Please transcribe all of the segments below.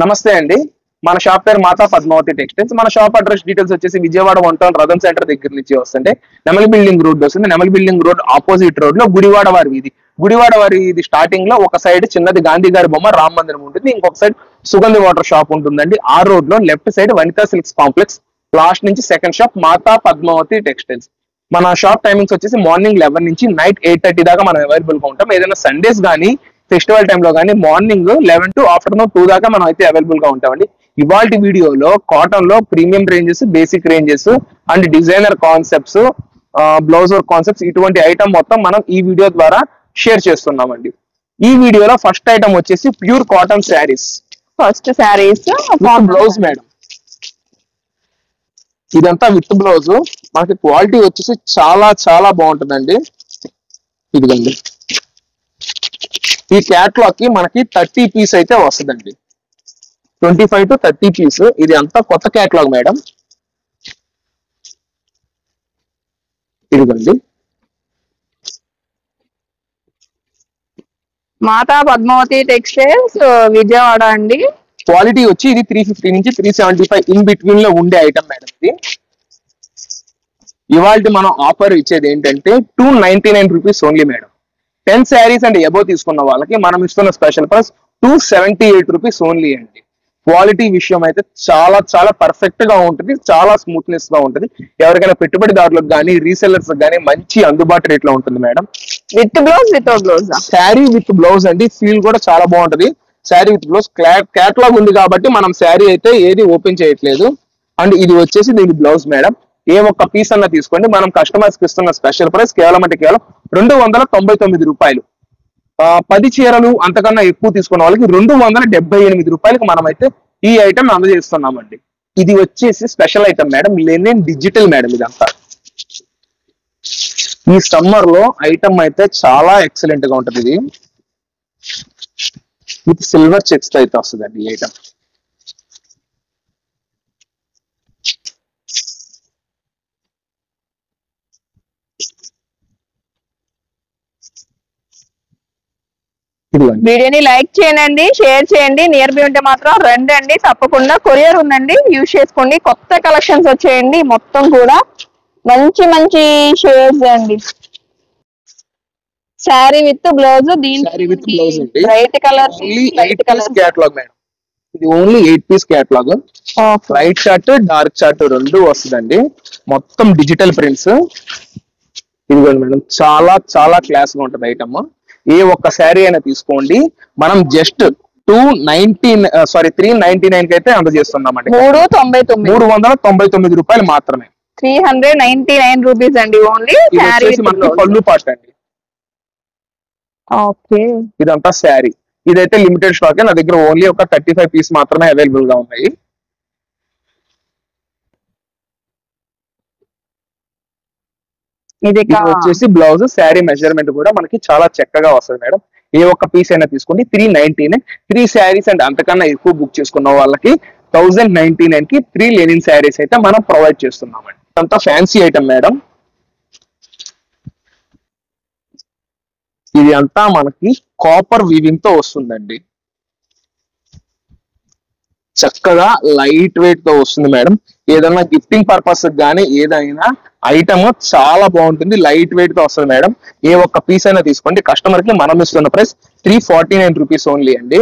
నమస్తే అండి. మన షాప్ పేరు మాతా పద్మావతి టెక్స్టైల్స్. మన షాప్ అడ్రస్ డీటెయిల్స్ వచ్చేసి విజయవాడ 1 టౌన్ రథం సెంటర్ దగ్గర నుంచి వస్తుంటే నెమలి బిల్డింగ్ రోడ్ వస్తుంది. నెమలి బిల్డింగ్ రోడ్ ఆపోజిట్ రోడ్ లో గుడివాడ వారి వీధి. గుడివాడ వారి వీధి స్టార్టింగ్ లో ఒక సైడ్ చిన్నది గాంధీ గారి బొమ్మ రామ మందిరం ఉంటుంది, ఇంకొక సైడ్ సుగంధి వాటర్ షాప్ ఉంటుందండి. ఆ రోడ్ లో left side Vanitha silks complex, last నుంచి సెకండ్ షాప్ మాతా పద్మావతి టెక్స్టైల్స్. మన షాప్ టైమింగ్స్ వచ్చేసి మార్నింగ్ 11 నుంచి నైట్ 8:30 దాకా మనం అవైలబుల్ గా ఉంటాం. ఏదైనా సండేస్ కానీ ఫెస్టివల్ టైంలో కానీ మార్నింగ్ 11 టు ఆఫ్టర్నూన్ 2 దాకా మనం అయితే అవైలబుల్ గా ఉంటామండి. ఇవాల్టి వీడియోలో కాటన్ లో premium ranges, basic ranges and designer concepts, blouse work concepts, ఇటువంటి ఐటమ్ మొత్తం మనం ఈ వీడియో ద్వారా షేర్ చేస్తున్నామండి. ఈ వీడియోలో ఫస్ట్ ఐటమ్ వచ్చేసి pure cotton saris. First saris blouse madam, ఇదంతా విత్ బ్లౌజ్. మనకి క్వాలిటీ వచ్చేసి చాలా చాలా బాగుంటుందండి. ఇదిగోండి, ఈ క్యాట్లాగ్ కి మనకి 30 పీస్ అయితే వస్తుందండి. 25 to 30 పీస్. ఇది అంతా కొత్త క్యాట్లాగ్ మేడం. ఇదిగోండి, మాతా పద్మావతి టెక్స్టైల్స్ విజయవాడ అండి. క్వాలిటీ వచ్చి ఇది 350 నుంచి 375 ఇన్ బిట్వీన్ లో ఉండే ఐటమ్ మేడం. ఇది ఇవాళ మనం ఆఫర్ ఇచ్చేది ఏంటంటే 299 rupees only madam. 10 saris and above తీసుకున్న వాళ్ళకి మనం ఇస్తున్న స్పెషల్ ప్రైస్ 278 రూపీస్ ఓన్లీ అండి. క్వాలిటీ విషయం అయితే చాలా చాలా పర్ఫెక్ట్ గా ఉంటుంది, చాలా స్మూత్నెస్ గా ఉంటుంది. ఎవరికైనా పెట్టుబడిదారులకు కానీ రీసెల్లర్స్ కానీ మంచి అందుబాటు రేట్ లో ఉంటుంది madam. With blouse, without blouse. Sari with blouse అండి. ఫీల్ కూడా చాలా బాగుంటది. శారీ విత్ బ్లౌజ్ క్యాట్లాగ్ ఉంది కాబట్టి మనం శారీ అయితే ఏది ఓపెన్ చేయట్లేదు. అండ్ ఇది వచ్చేసి దీని బ్లౌజ్ మేడం. ఏ ఒక్క పీస్ అన్న తీసుకోండి, మనం కస్టమర్స్ కి ఇస్తున్న స్పెషల్ ప్రైస్ కేవలం అంటే కేవలం 299 రూపాయలు. 10 చీరలు అంతకన్నా ఎక్కువ తీసుకున్న వాళ్ళకి 278 రూపాయలకి మనం అయితే ఈ ఐటమ్ అందజేస్తున్నామండి. ఇది వచ్చేసి special item madam, Lenin digital madam. ఇదంతా ఈ సమ్మర్ లో ఐటమ్ అయితే చాలా ఎక్సలెంట్ గా ఉంటది. ఇది విత్ సిల్వర్ చెక్స్ తో అయితే వస్తుందండి ఈ ఐటమ్. వీడియోని లైక్ చేయండి, షేర్ చేయండి. నియర్ బై ఉంటే మాత్రం రండి, తప్పకుండా కొరియర్ ఉందండి, యూజ్ చేసుకోండి. కొత్త కలెక్షన్స్ వచ్చేయండి, మొత్తం కూడా మంచి మంచి షేడ్స్ అండి. Sari with blouse, bright colour catalogue madam. ఇది only 8 piece catalogue. Light chart, dark chart రెండు వస్తుందండి. మొత్తం డిజిటల్ ప్రింట్స్. ఇదిగోండి మేడం, చాలా చాలా క్లాస్ గా ఉంటుంది ఐటమ్. ఏ ఒక్క శారీ అయినా తీసుకోండి, మనం జస్ట్ 399 కి అయితే అందజేస్తున్నామండి. 399 రూపాయలు మాత్రమే. 399 రూపీస్ అండి ఓన్లీ. పళ్ళు పాట అండి. ఓకే, ఇదంతా శారీ. ఇదైతే లిమిటెడ్ స్టాక్. నా దగ్గర ఓన్లీ ఒక 35 పీస్ మాత్రమే అవైలబుల్ గా ఉన్నాయి. ఇది వచ్చేసి బ్లౌజ్. శారీ మెజర్మెంట్ కూడా మనకి చాలా చక్కగా వస్తుంది మేడం. ఏ ఒక్క పీస్ అయినా తీసుకోండి 399. 3 శారీస్ అండ్ అంతకన్నా ఎక్కువ బుక్ చేసుకున్న వాళ్ళకి 1099 కి 3 లెనిన్ శారీస్ అయితే మనం ప్రొవైడ్ చేస్తున్నామండి. అంతా ఫ్యాన్సీ ఐటమ్ మేడం. ఇది అంతా మనకి కాపర్ వీవింగ్ తో వస్తుందండి. చక్కగా లైట్ వెయిట్ తో వస్తుంది మేడం. ఏదైనా గిఫ్టింగ్ పర్పస్ కానీ ఏదైనా ఐటమ్ చాలా బాగుంటుంది, లైట్ వెయిట్ తో వస్తుంది మేడం. ఏ ఒక్క పీస్ అయినా తీసుకోండి. కస్టమర్ కి మనం ఇస్తున్న ప్రైస్ 349 రూపీస్ ఓన్లీ అండి.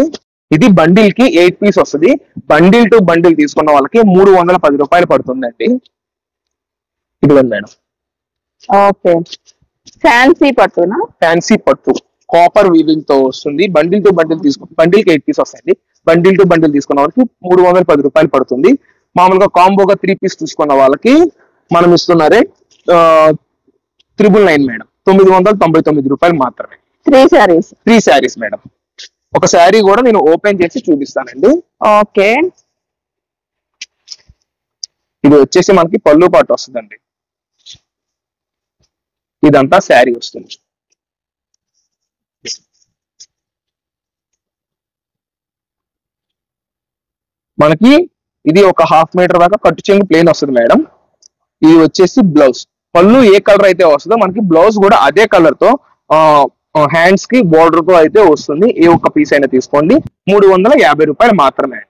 ఇది బండిల్ కి 8 పీస్ వస్తుంది. బండిల్ టు బండిల్ తీసుకున్న వాళ్ళకి 310 రూపాయలు పడుతుందండి. ఇదిగోండి మేడం. ఓకే, ఫ్యాన్సీ పట్టునా? ఫ్యాన్సీ పట్టు కాపర్ వీవింగ్ తో వస్తుంది. బండిల్ టు బండిల్ తీసుకుని బండిల్ కి 8 పీస్ వస్తాయండి. బండిల్ టు బండిల్ తీసుకున్న వాళ్ళకి 310 రూపాయలు పడుతుంది. మామూలుగా కాంబోగా 3 పీస్ తీసుకున్న వాళ్ళకి మనం ఇస్తున్నారే 999 మేడం. 999 రూపాయలు మాత్రమే. 3 శారీస్ మేడం. ఒక శారీ కూడా నేను ఓపెన్ చేసి చూపిస్తానండి. ఓకే, ఇది వచ్చేసి మనకి పళ్ళు పాటు వస్తుందండి. ఇదంతా శారీ వస్తుంది. మనకి ఇది ఒక 1/2 మీటర్ దాకా కట్టు చెంగు ప్లేన్ వస్తుంది మేడం. ఇది వచ్చేసి బ్లౌజ్. పళ్ళు ఏ కలర్ అయితే వస్తుందో మనకి బ్లౌజ్ కూడా అదే కలర్ తో హ్యాండ్స్ కి బోర్డర్ తో అయితే వస్తుంది. ఏ ఒక్క పీస్ అయినా తీసుకోండి. 350 రూపాయలు మాత్రమే.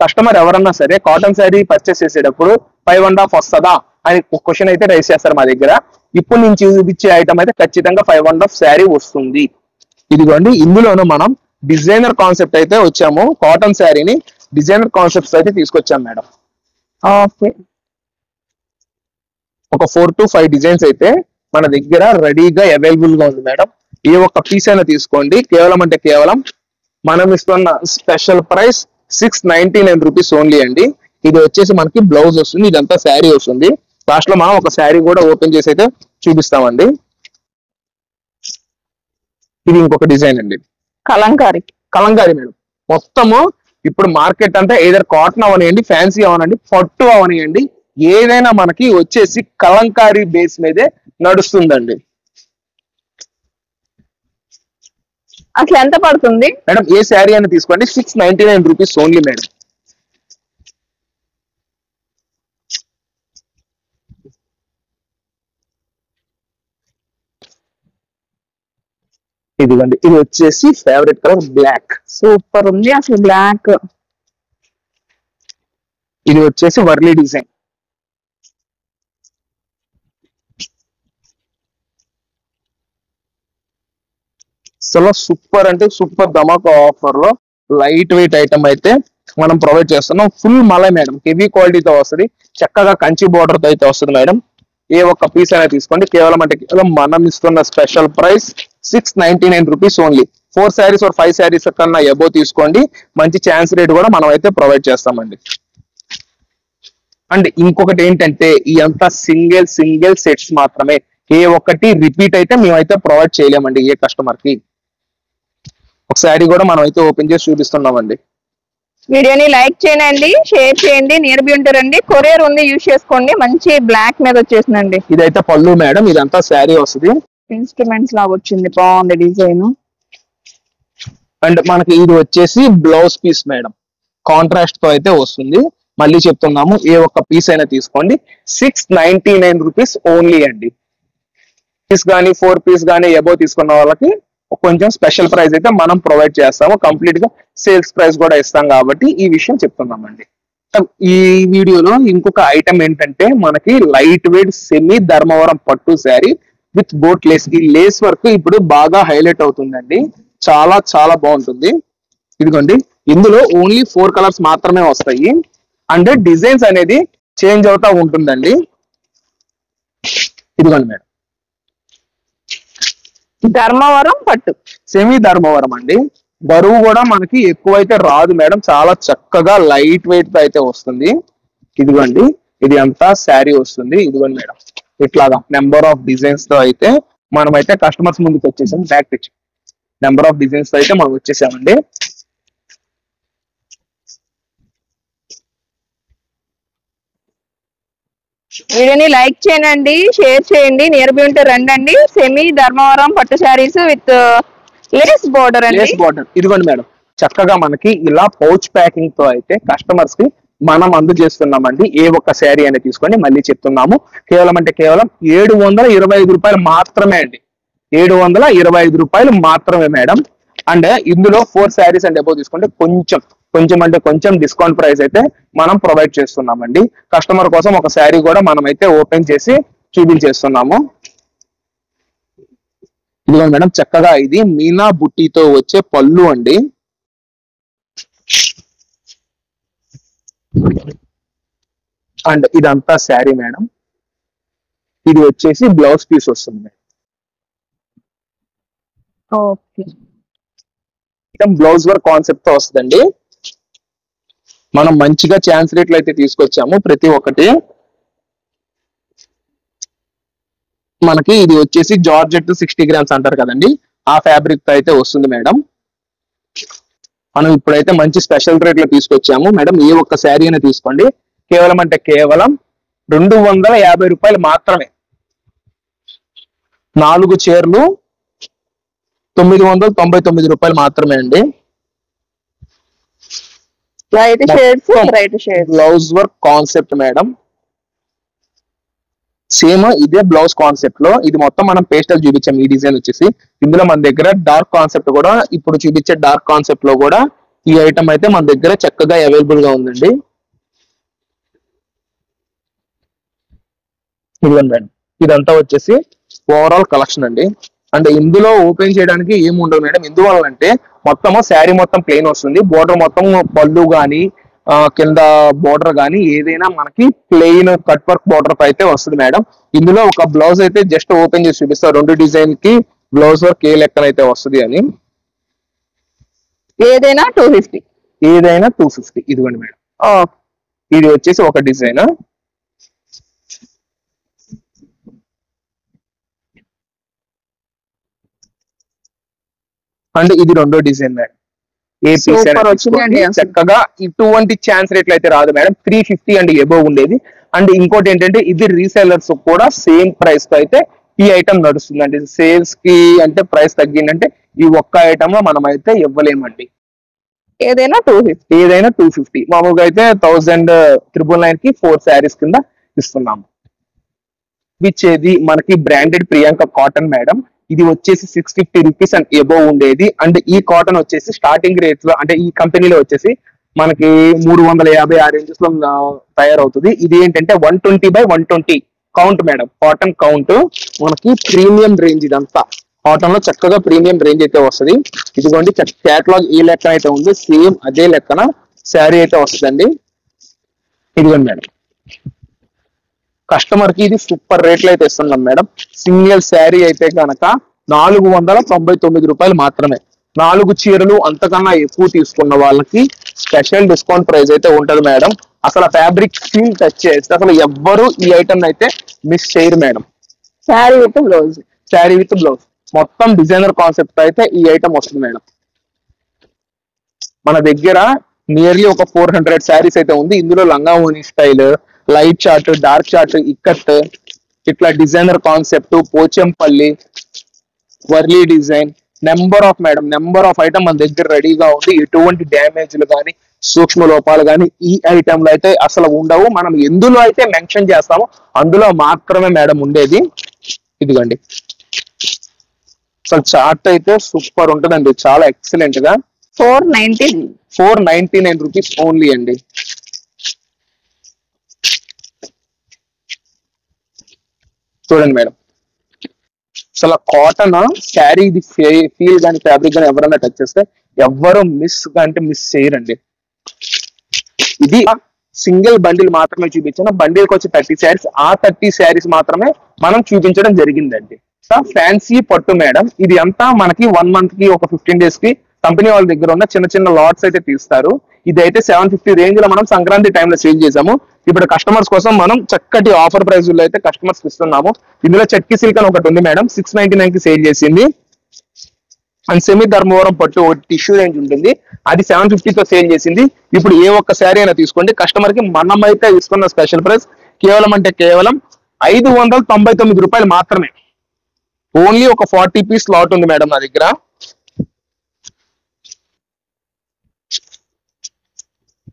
కస్టమర్ ఎవరన్నా సరే కాటన్ శారీ పర్చేస్ చేసేటప్పుడు 5.5 వస్తుందా అని క్వశ్చన్ అయితే రైస్ చేస్తారు మా దగ్గర. ఇప్పుడు నేను చూపించే ఐటమ్ అయితే ఖచ్చితంగా 5.5 శారీ వస్తుంది. ఇదిగోండి, ఇందులోనూ మనం డిజైనర్ కాన్సెప్ట్ అయితే వచ్చాము. కాటన్ శారీని డిజైనర్ కాన్సెప్ట్స్ అయితే తీసుకొచ్చాం మేడం. ఓకే, ఒక 4 to 5 డిజైన్స్ అయితే మన దగ్గర రెడీగా అవైలబుల్ గా ఉంది మేడం. ఏ ఒక్క పీస్ అయినా తీసుకోండి, కేవలం అంటే కేవలం మనం ఇస్తున్న స్పెషల్ ప్రైస్ 699 రూపీస్ ఓన్లీ అండి. ఇది వచ్చేసి మనకి బ్లౌజ్ వస్తుంది, ఇదంతా శారీ వస్తుంది. లాస్ట్ లో మనం ఒక శారీ కూడా ఓపెన్ చేసి అయితే చూపిస్తామండి. ఇది ఇంకొక డిజైన్ అండి, కలంకారీ. కలంకారీ మేడం. మొత్తము ఇప్పుడు మార్కెట్ అంతా ఏదర్ కాటన్ అవనియండి, ఫ్యాన్సీ అవనండి, పట్టు అవనియండి, ఏదైనా మనకి వచ్చేసి కలంకారీ బేస్ మీదే నడుస్తుందండి. అసలు ఎంత పడుతుంది మేడం? ఏ శారీ అయినా తీసుకోండి, 699 రూపీస్ ఓన్లీ మేడం. ఇదిగోండి, ఇది వచ్చేసి ఫేవరెట్ కలర్ బ్లాక్. సూపర్ ఉంది అసలు బ్లాక్. ఇది వచ్చేసి వర్లీ డిజైన్. అసలు సూపర్ అంటే సూపర్ ధమాకా ఆఫర్ లో లైట్ వెయిట్ ఐటమ్ అయితే మనం ప్రొవైడ్ చేస్తున్నాం. ఫుల్ మలై మేడం, హెవీ క్వాలిటీతో వస్తుంది, చక్కగా కంచి బోర్డర్ తో అయితే వస్తుంది మేడం. ఏ ఒక్క పీస్ అయినా తీసుకోండి, కేవలం అంటే కేవలం మనం ఇస్తున్న special price 699 rupees only. 4 saris or 5 saris కన్నా ఎబో తీసుకోండి, మంచి ఛాన్స్ రేట్ కూడా మనం అయితే ప్రొవైడ్ చేస్తామండి. అండ్ ఇంకొకటి ఏంటంటే ఈ అంతా సింగిల్ సెట్స్ మాత్రమే, ఏ ఒక్కటి రిపీట్ అయితే మేమైతే ప్రొవైడ్ చేయలేమండి ఏ కస్టమర్ కి. ఒక శారీ కూడా మనం అయితే ఓపెన్ చేసి చూపిస్తున్నామండి. వీడియోని లైక్ చేయండి, షేర్ చేయండి. నియర్ బై ఉంటారండి, కొరియర్ ఉంది, యూజ్ చేసుకోండి. మంచి బ్లాక్ మీద వచ్చేసిందండి. ఇదైతే పళ్ళు మేడం, ఇదంతా శారీ వస్తుంది. ఇన్స్ట్రుమెంట్స్ లాగా వచ్చింది, బాగుంది డిజైన్. అండ్ మనకి ఇది వచ్చేసి బ్లౌజ్ పీస్ మేడం, కాంట్రాస్ట్ తో అయితే వస్తుంది. మళ్ళీ చెప్తున్నాము, ఏ ఒక్క పీస్ అయినా తీసుకోండి, 699 రూపీస్ ఓన్లీ అండి. పీస్ కానీ 4 పీస్ కానీ ఎబో తీసుకున్న వాళ్ళకి కొంచెం స్పెషల్ ప్రైస్ అయితే మనం ప్రొవైడ్ చేస్తాము. కంప్లీట్ గా సేల్స్ ప్రైస్ కూడా ఇస్తాం కాబట్టి ఈ విషయం చెప్తున్నామండి. ఈ వీడియోలో ఇంకొక ఐటమ్ ఏంటంటే మనకి లైట్ వెయిట్ సెమీ ధర్మవరం పట్టు శారీ విత్ బోట్ లేస్. ఈ లేస్ వర్క్ ఇప్పుడు బాగా హైలైట్ అవుతుందండి, చాలా చాలా బాగుంటుంది. ఇదిగోండి, ఇందులో ఓన్లీ 4 కలర్స్ మాత్రమే వస్తాయి. అండ్ డిజైన్స్ అనేది చేంజ్ అవుతా ఉంటుందండి. ఇదిగోండి మేడం, ధర్మవరం పట్టు, సెమీ ధర్మవరం అండి. బరువు కూడా మనకి ఎక్కువైతే రాదు మేడం, చాలా చక్కగా లైట్ వెయిట్ తో అయితే వస్తుంది. ఇదిగోండి, ఇది అంతా శారీ వస్తుంది. ఇదిగోండి మేడం, ఇట్లాగా నెంబర్ ఆఫ్ డిజైన్స్ తో అయితే మనం అయితే కస్టమర్స్ ముందుకు వచ్చేసాం. Back pitch number of designs తో అయితే మనం వచ్చేసామండి. వీడియోని లైక్ చేయండి, షేర్ చేయండి. నియర్ బై ఉంటే రండి. సెమీ ధర్మవరం పట్టు శారీస్ విత్ లేస్ బోర్డర్ అండి. Lace border. ఇదిగోండి మేడం, చక్కగా మనకి ఇలా పౌచ్ ప్యాకింగ్ తో అయితే కస్టమర్స్ కి మనం అందజేస్తున్నామండి. ఏ ఒక్క శారీ అనేది తీసుకోండి, మళ్ళీ చెప్తున్నాము, కేవలం అంటే కేవలం 725 రూపాయలు మాత్రమే అండి. 725 రూపాయలు మాత్రమే మేడం. అండ్ ఇందులో 4 శారీస్ అండ్ అబౌవ్ తీసుకుంటే కొంచెం అంటే కొంచెం డిస్కౌంట్ ప్రైస్ అయితే మనం ప్రొవైడ్ చేస్తున్నామండి. కస్టమర్ కోసం ఒక శారీ కూడా మనం అయితే ఓపెన్ చేసి చూపించేస్తున్నాము. ఇదిగోండి మేడం, చక్కగా ఇది మీనా బుట్టితో వచ్చే పళ్ళు అండి. అండ్ ఇదంతా శారీ మేడం. ఇది వచ్చేసి బ్లౌజ్ పీస్ వస్తుంది. ఓకే, బ్లౌజ్ వర్క్ కాన్సెప్ట్ తో వస్తుందండి. మనం మంచిగా ఛాన్స్ రేట్లు అయితే తీసుకొచ్చాము. ప్రతి ఒక్కటి మనకి ఇది వచ్చేసి జార్జెట్ 60 గ్రామ్స్ అంటారు కదండి, ఆ ఫ్యాబ్రిక్ తో అయితే వస్తుంది మేడం. మనం ఇప్పుడైతే మంచి స్పెషల్ రేట్ లో తీసుకొచ్చాము మేడం. ఏ ఒక్క శారీ అయినా తీసుకోండి, కేవలం అంటే కేవలం 250 రూపాయలు మాత్రమే. 4 చీరలు 999 రూపాయలు మాత్రమే అండి. Light shades, bright shades, blouse work concept madam. Same ఇదే బ్లౌజ్ కాన్సెప్ట్ లో ఇది మొత్తం మనం పేస్టల్ చూపించాం. ఈ డిజైన్ వచ్చేసి ఇందులో మన దగ్గర డార్క్ కాన్సెప్ట్ కూడా, ఇప్పుడు చూపించే డార్క్ కాన్సెప్ట్ లో కూడా ఈ ఐటమ్ అయితే మన దగ్గర చక్కగా అవైలబుల్ గా ఉందండి. ఇదిగోండి మేడం, ఇదంతా వచ్చేసి ఓవరాల్ కలెక్షన్ అండి. అంటే ఇందులో ఓపెన్ చేయడానికి ఏమి ఉండదు మేడం. ఎందువల్ల అంటే మొత్తము శారీ మొత్తం ప్లెయిన్ వస్తుంది, బోర్డర్ మొత్తం పళ్ళు గానీ కింద బోర్డర్ గానీ ఏదైనా మనకి ప్లెయిన్ కట్ వర్క్ బోర్డర్ అయితే వస్తుంది మేడం. ఇందులో ఒక బ్లౌజ్ అయితే జస్ట్ ఓపెన్ చేసి చూపిస్తారు, 2 డిజైన్ కి బ్లౌజ్ వర్క్ ఏ లెక్కన అయితే వస్తుంది అని. ఏదైనా 250. ఏదైనా 250. ఇదిగోండి మేడం, ఇది వచ్చేసి ఒక డిజైన్. అండ్ ఇది రెండో డిజైన్ మేడం. ఏ పీస్ సూపర్ వచ్చిందండి. చక్కగా ఇటువంటి ఛాన్స్ రేట్లు అయితే రాదు మేడం, 350 అండ్ ఎబోవ్ ఉండేది. అండ్ ఇంకోటి ఏంటంటే ఇది రీసెల్లర్స్ కూడా సేమ్ ప్రైస్ తో అయితే ఈ ఐటమ్ నడుస్తుందండి. సేల్స్ కి అంటే ప్రైస్ తగ్గిందంటే ఈ ఒక్క ఐటమ్ లో మనం అయితే ఇవ్వలేమండి. ఏదైనా 250. ఏదైనా 250. మామూలుగా అయితే 1999 కి 4 శారీస్ కింద ఇస్తున్నాము. ఇచ్చేది మనకి బ్రాండెడ్ ప్రియాంక కాటన్ మేడం. ఇది వచ్చేసి 650 రూపీస్ అండ్ ఎబోవ్ ఉండేది. అండ్ ఈ కాటన్ వచ్చేసి స్టార్టింగ్ రేట్స్ లో అంటే ఈ కంపెనీలో వచ్చేసి మనకి 350 ఆ రేంజెస్ లో తయారవుతుంది. ఇది ఏంటంటే 120/120 కౌంట్ మేడం, కాటన్ కౌంట్. మనకి ప్రీమియం రేంజ్ ఇదంతా కాటన్ లో చక్కగా ప్రీమియం రేంజ్ అయితే వస్తుంది. ఇదిగోండి క్యాటలాగ్ ఏ లెక్కన అయితే ఉందో సేమ్ అదే లెక్కన శారీ అయితే వస్తుందండి. ఇదిగోండి మేడం, కస్టమర్ కి ఇది సూపర్ రేట్లు అయితే ఇస్తున్నాం మేడం. సింగిల్ శారీ అయితే కనుక 499 రూపాయలు మాత్రమే. 4 చీరలు అంతకన్నా ఎక్కువ తీసుకున్న వాళ్ళకి స్పెషల్ డిస్కౌంట్ ప్రైస్ అయితే ఉంటది మేడం. అసలు ఫ్యాబ్రిక్ ఫీల్ టచ్ చేస్తే అసలు ఎవ్వరు ఈ ఐటమ్ అయితే మిస్ చేయరు madam. Sari with blouse. Sari with blouse మొత్తం డిజైనర్ కాన్సెప్ట్ అయితే ఈ ఐటమ్ వస్తుంది మేడం. మన దగ్గర నియర్లీ ఒక 400 శారీస్ అయితే ఉంది. ఇందులో లంగా ఓని style, light chart, dark chart, ikat, ఇట్లా designer concept, Pochampally, Warli design, number of item మన దగ్గర రెడీగా ఉంది. ఎటువంటి డ్యామేజ్లు కానీ సూక్ష్మ లోపాలు కానీ ఈ ఐటమ్ లో అయితే అసలు ఉండవు. మనం ఎందులో అయితే మెన్షన్ చేస్తామో అందులో మాత్రమే మేడం ఉండేది. ఇదిగోండి, అసలు చార్ట్ అయితే సూపర్ ఉంటుందండి, చాలా ఎక్సలెంట్ గా. 499 రూపీస్ ఓన్లీ అండి. చూడండి మేడం, అసలు కాటన్ శారీ ఇది ఫీల్ కానీ ఫ్యాబ్రిక్ కానీ ఎవరైనా టచ్ చేస్తే ఎవ్వరు మిస్ చేయరండి. ఇది సింగిల్ బండిల్ మాత్రమే చూపించాను. బండిల్కి వచ్చి 30 శారీస్, ఆ 30 శారీస్ మాత్రమే మనం చూపించడం జరిగిందండి. ఫ్యాన్సీ పట్టు మేడం, ఇది అంతా మనకి 1 మంత్ కి ఒక 15 days కి కంపెనీ వాళ్ళ దగ్గర ఉన్న చిన్న చిన్న లాట్స్ అయితే తీస్తారు. ఇది అయితే 750 రేంజ్ లో మనం సంక్రాంతి టైంలో సేల్ చేసాము. ఇప్పుడు కస్టమర్స్ కోసం మనం చక్కటి ఆఫర్ ప్రైస్ లో అయితే కస్టమర్స్ ఇస్తున్నాము. ఇందులో చట్కీ సిల్క్ అని ఒకటి ఉంది మేడం, 699 కి సేల్ చేసింది. అండ్ సెమీ ధర్మవరం పట్టు టిష్యూ రేంజ్ ఉంటుంది, అది 750 తో సేల్ చేసింది. ఇప్పుడు ఏ ఒక్క శారీ అయినా తీసుకోండి, కస్టమర్ కి మనం అయితే ఇస్తున్న స్పెషల్ ప్రైస్ కేవలం 599 రూపాయలు మాత్రమే. ఓన్లీ ఒక 40 పీస్ లాట్ ఉంది మేడం నా దగ్గర.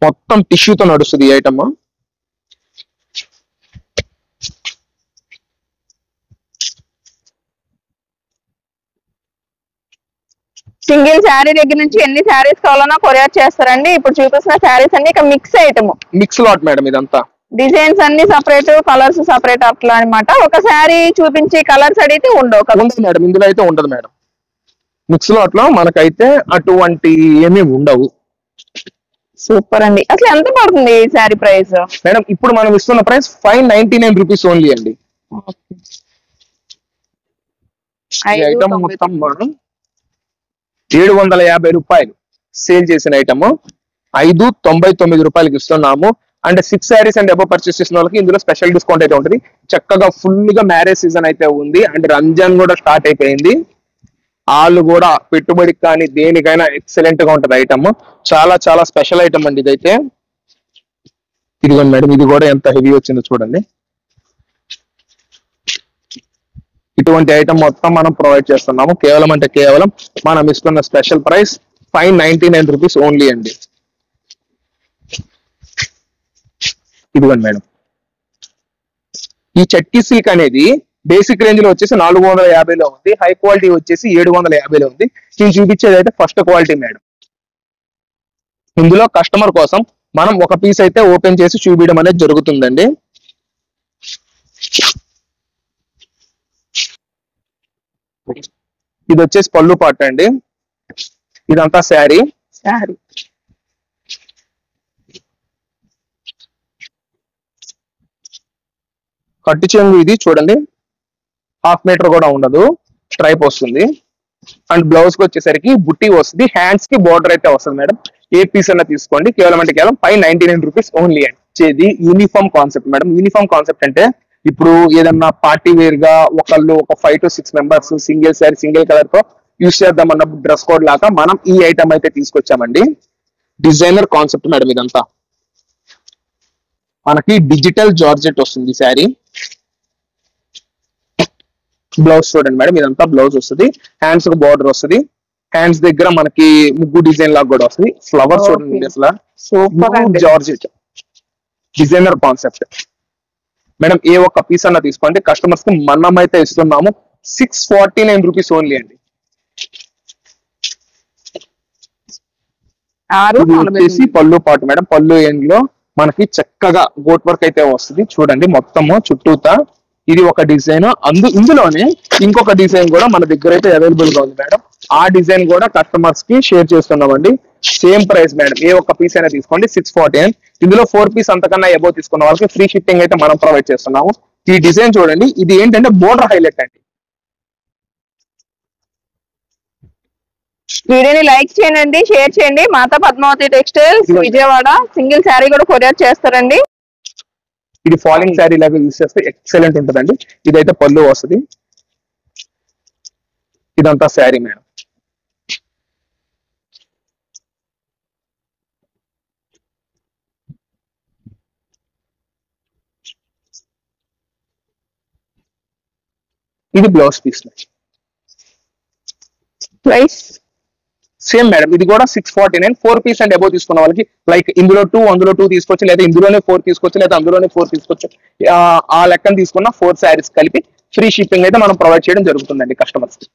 మొత్తం టిష్యూతో నడుస్తుంది ఈ ఐటమ్. సింగిల్ శారీ దగ్గర నుంచి ఎన్ని శారీస్ కావాలన్నా కొరియర్ చేస్తారండి. ఇప్పుడు చూపిస్తున్న శారీస్ అన్ని ఇక mix item, mix lot madam. ఇదంతా డిజైన్స్ అన్ని సపరేట్, కలర్స్ సపరేట్ అట్లా అనమాట. ఒక శారీ చూపించి కలర్స్ అడిగితే ఉండవు కదా మేడం, ఇందులో అయితే ఉండదు మేడం. మిక్స్ లాట్ లో మనకైతే అటువంటి ఏమీ ఉండవు. సూపర్ అండి. అసలు ఎంత పడుతుంది ఈ శారీ ప్రైస్ మేడం? ఇప్పుడు మనం ఇస్తున్న ప్రైస్ 599 రూపీస్ ఓన్లీ అండి. ఐటమ్ మొత్తం మనం 750 రూపాయలు సేల్ చేసిన ఐటమ్ 599 రూపాయలకి ఇస్తున్నాము. అంటే 6 శారీస్ అండ్ అబౌవ్ పర్చేస్ చేసిన వాళ్ళకి ఇందులో స్పెషల్ డిస్కౌంట్ అయితే ఉంటుంది. చక్కగా ఫుల్ గా మ్యారేజ్ సీజన్ అయితే ఉంది, అండ్ రంజాన్ కూడా స్టార్ట్ అయిపోయింది. వాళ్ళు కూడా పెట్టుబడికి కానీ దేనికైనా ఎక్సలెంట్ గా ఉంటది ఐటమ్. చాలా చాలా స్పెషల్ ఐటమ్ అండి ఇదైతే. ఇదిగోండి మేడం, ఇది కూడా ఎంత హెవీ వచ్చిందో చూడండి. ఇటువంటి ఐటమ్ మొత్తం మనం ప్రొవైడ్ చేస్తున్నాము. కేవలం మనం ఇస్తున్న స్పెషల్ ప్రైస్ 599 రూపీస్ ఓన్లీ అండి. ఇదిగోండి మేడం, ఈ చట్కీ సిల్క్ అనేది బేసిక్ రేంజ్ లో వచ్చేసి 450లో ఉంది, హై క్వాలిటీ వచ్చేసి 750లో ఉంది. నేను చూపించేది అయితే ఫస్ట్ క్వాలిటీ మేడం. ఇందులో కస్టమర్ కోసం మనం ఒక పీస్ అయితే ఓపెన్ చేసి చూపించడం అనేది జరుగుతుందండి. ఇది వచ్చేసి పళ్ళు పాట అండి, ఇదంతా శారీ. శారీ కట్టు చెంగు ఇది చూడండి, 1/2 మీటర్ కూడా ఉండదు, స్ట్రైప్ వస్తుంది. అండ్ బ్లౌజ్ కి వచ్చేసరికి బుట్టి వస్తుంది, హ్యాండ్స్ కి బోర్డర్ అయితే వస్తుంది మేడం. ఏ పీస్ అన్నా తీసుకోండి, కేవలం అంటే కేవలం 599 రూపీస్ ఓన్లీ అండి. ఇది uniform concept madam. Uniform concept అంటే ఇప్పుడు ఏదన్నా పార్టీ వేర్ గా ఒకళ్ళు ఒక 5 to 6 members single sari single colour తో యూస్ చేద్దాం అన్నప్పుడు డ్రెస్ కోడ్ లాగా మనం ఈ ఐటమ్ అయితే తీసుకొచ్చామండి. డిజైనర్ కాన్సెప్ట్ మేడం ఇదంతా. మనకి డిజిటల్ జార్జెట్ వస్తుంది శారీ. బ్లౌజ్ చూడండి మేడం, ఇదంతా బ్లౌజ్ వస్తుంది, హ్యాండ్స్ కు బార్డర్ వస్తుంది, హ్యాండ్స్ దగ్గర మనకి ముగ్గు డిజైన్ లాగా కూడా వస్తుంది. ఫ్లవర్ చూడండి అసలు super georgette designer concept madam. ఏ ఒక్క పీస్ అన్నా తీసుకోండి, కస్టమర్స్ కి మనం అయితే ఇస్తున్నాము 649 రూపీస్ ఓన్లీ అండి. ఇది వచ్చేసి పళ్ళు పాటు మేడం. పళ్ళు ఎండ్ లో మనకి చక్కగా గోట్ వర్క్ అయితే వస్తుంది చూడండి, మొత్తము చుట్టూతా. ఇది ఒక డిజైన్, ఇందులోనే ఇంకొక డిజైన్ కూడా మన దగ్గర అయితే అవైలబుల్ గా ఉంది మేడం. ఆ డిజైన్ కూడా కస్టమర్స్ కి షేర్ చేస్తున్నామండి. సేమ్ ప్రైస్ మేడం, ఏ ఒక్క పీస్ అయినా తీసుకోండి 649. ఇందులో 4 పీస్ అంతకన్నా ఎబో తీసుకున్న వాళ్ళకి ఫ్రీ షిప్పింగ్ అయితే మనం ప్రొవైడ్ చేస్తున్నాము. ఈ డిజైన్ చూడండి, ఇది ఏంటంటే బోర్డర్ హైలైట్ అండి. వీడియోని లైక్ చేయండి, షేర్ చేయండి. మాతా పద్మావతి టెక్స్టైల్స్ విజయవాడ. సింగిల్ శారీ కూడా కొరియర్ చేస్తారండి. ఇది ఫాలింగ్ శారీ లాగా యూస్ చేస్తే ఎక్సలెంట్ ఉంటుందండి. ఇదైతే పళ్ళు వస్తుంది, ఇదంతా శారీ మేడం. ఇది blouse piece price same madam. ఇది కూడా 649. 4 పీస్ అండ్ అబౌవ్ తీసుకున్న వాళ్ళకి లైక్ ఇందులో 2 అందులో 2 తీసుకోవచ్చు, లేదా ఇందులోనే 4 తీసుకోవచ్చు, లేదా అందులోనే 4 తీసుకోవచ్చు. ఆ లెక్కన తీసుకున్న 4 శారీస్ కలిపి ఫ్రీ షిప్పింగ్ అయితే మనం ప్రొవైడ్ చేయడం జరుగుతుందండి కస్టమర్స్ కి.